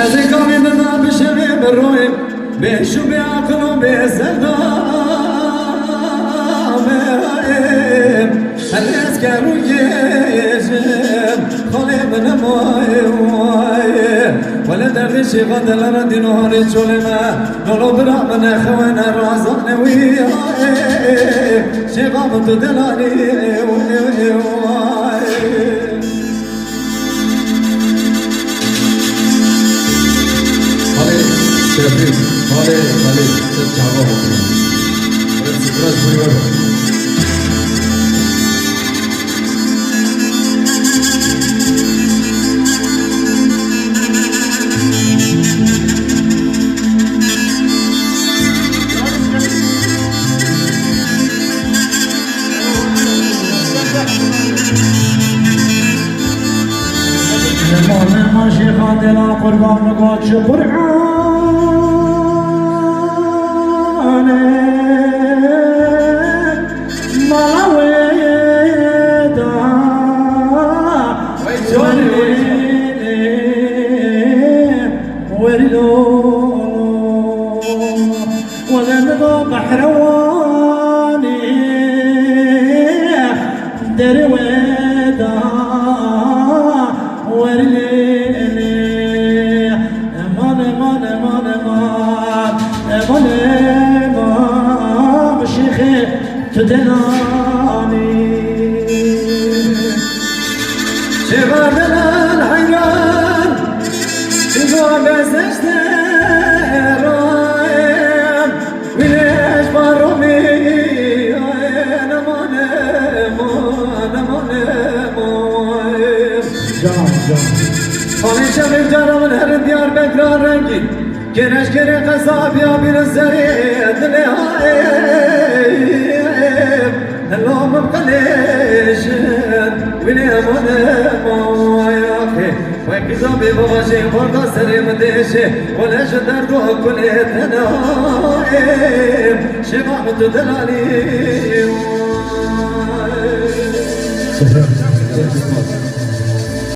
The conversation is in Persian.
أزكى من ذا بشمي بالروي بيشو بعقل وبسلام الأسكر ويجب خلي من ماي ولا درش غد الرد نهار جلما نلو برا من خوان الرازان ويا شباب تدلاني Servis, vale, se chava hono. Se traz primeiro. لما ماشي خاطر قربان نقاط شبرعان بحرواني دري ودا ورليني امان امان امان امان امان امان بشيخي تدلاني شباب الحيران شباب الزجدان خانه شمیم جارا من هر دیار بکرار رنگی گرش گره قصاب یا بیر زرید لحایم هلوم قلیشن وینی امانه مایاکی وی قضابی باباشی بردا سریم دیشی ولش درد و کلی تنایم شباب تو دلالیم